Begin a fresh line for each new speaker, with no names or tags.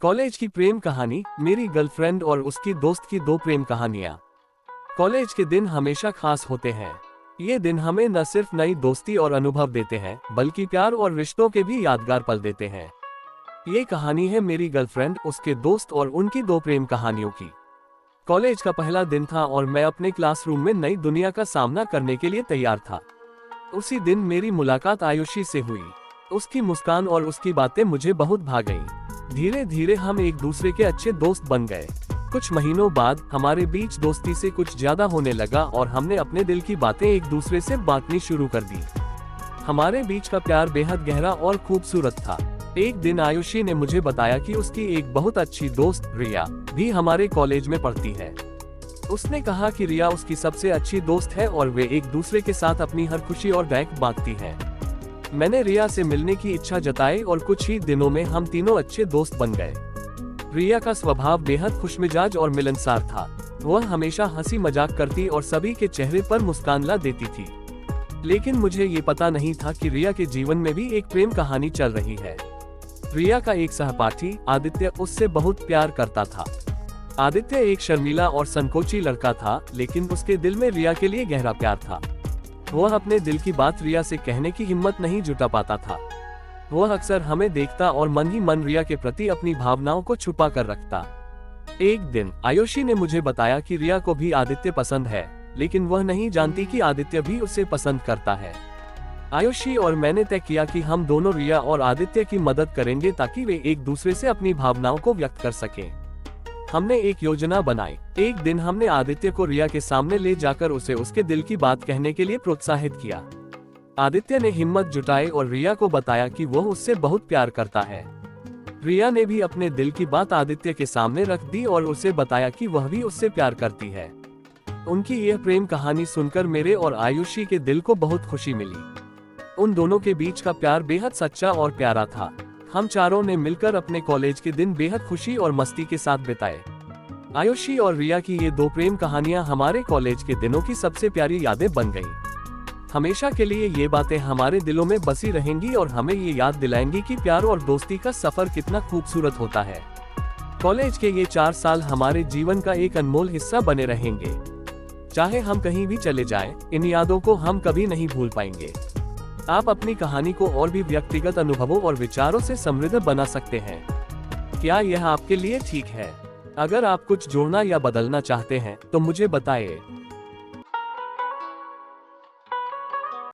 College की प्रेम कहानी, मेरी गर्लफ्रेंड और उसकी दोस्त की दो प्रेम कहानियां। कॉलेज के दिन हमेशा खास होते हैं। ये दिन हमें न सिर्फ नई दोस्ती और अनुभव देते हैं, बल्कि प्यार और रिश्तों के भी यादगार पल देते हैं। ये कहानी है मेरी गर्लफ्रेंड, उसके दोस्त और उनकी दो प्रेम कहानियों की। कॉलेज का पहला दिन था और मैं अपने क्लासरूम में नई दुनिया का सामना करने के लिए तैयार था। उसी दिन मेरी मुलाकात आयुषी से हुई। उसकी मुस्कान और उसकी बातें मुझे बहुत भा गईं। धीरे धीरे हम एक दूसरे के अच्छे दोस्त बन गए। कुछ महीनों बाद हमारे बीच दोस्ती से कुछ ज्यादा होने लगा और हमने अपने दिल की बातें एक दूसरे से बांटनी शुरू कर दी। हमारे बीच का प्यार बेहद गहरा और खूबसूरत था। एक दिन आयुषी ने मुझे बताया कि उसकी एक बहुत अच्छी दोस्त रिया भी हमारे कॉलेज में पढ़ती है। उसने कहा कि रिया उसकी सबसे अच्छी दोस्त है और वे एक दूसरे के साथ अपनी हर खुशी और दुख बांटती है। मैंने रिया से मिलने की इच्छा जताई और कुछ ही दिनों में हम तीनों अच्छे दोस्त बन गए। रिया का स्वभाव बेहद खुशमिजाज और मिलनसार था। वह हमेशा हंसी मजाक करती और सभी के चेहरे पर मुस्कान ला देती थी। लेकिन मुझे ये पता नहीं था कि रिया के जीवन में भी एक प्रेम कहानी चल रही है। रिया का एक सहपाठी आदित्य उससे बहुत प्यार करता था। आदित्य एक शर्मीला और संकोची लड़का था, लेकिन उसके दिल में रिया के लिए गहरा प्यार था। वह अपने दिल की बात रिया से कहने की हिम्मत नहीं जुटा पाता था। वह अक्सर हमें देखता और मन ही मन रिया के प्रति अपनी भावनाओं को छुपा कर रखता। एक दिन आयुषी ने मुझे बताया कि रिया को भी आदित्य पसंद है, लेकिन वह नहीं जानती कि आदित्य भी उसे पसंद करता है। आयुषी और मैंने तय किया कि हम दोनों रिया और आदित्य की मदद करेंगे ताकि वे एक दूसरे से अपनी भावनाओं को व्यक्त कर सकें। हमने एक योजना बनाई। एक दिन हमने आदित्य को रिया के सामने ले जाकर उसे उसके दिल की बात कहने के लिए प्रोत्साहित किया। आदित्य ने हिम्मत जुटाई और रिया को बताया कि वह उससे बहुत प्यार करता है। रिया ने भी अपने दिल की बात आदित्य के सामने रख दी और उसे बताया कि वह भी उससे प्यार करती है। उनकी यह प्रेम कहानी सुनकर मेरे और आयुषी के दिल को बहुत खुशी मिली। उन दोनों के बीच का प्यार बेहद सच्चा और प्यारा था। हम चारों ने मिलकर अपने कॉलेज के दिन बेहद खुशी और मस्ती के साथ बिताए। आयुषी और रिया की ये दो प्रेम कहानियां हमारे कॉलेज के दिनों की सबसे प्यारी यादें बन गईं। हमेशा के लिए ये बातें हमारे दिलों में बसी रहेंगी और हमें ये याद दिलाएंगी कि प्यार और दोस्ती का सफर कितना खूबसूरत होता है। कॉलेज के ये 4 साल हमारे जीवन का एक अनमोल हिस्सा बने रहेंगे। चाहे हम कहीं भी चले जाएं, इन यादों को हम कभी नहीं भूल पाएंगे। आप अपनी कहानी को और भी व्यक्तिगत अनुभवों और विचारों से समृद्ध बना सकते हैं। क्या यह आपके लिए ठीक है? अगर आप कुछ जोड़ना या बदलना चाहते हैं तो मुझे बताएं।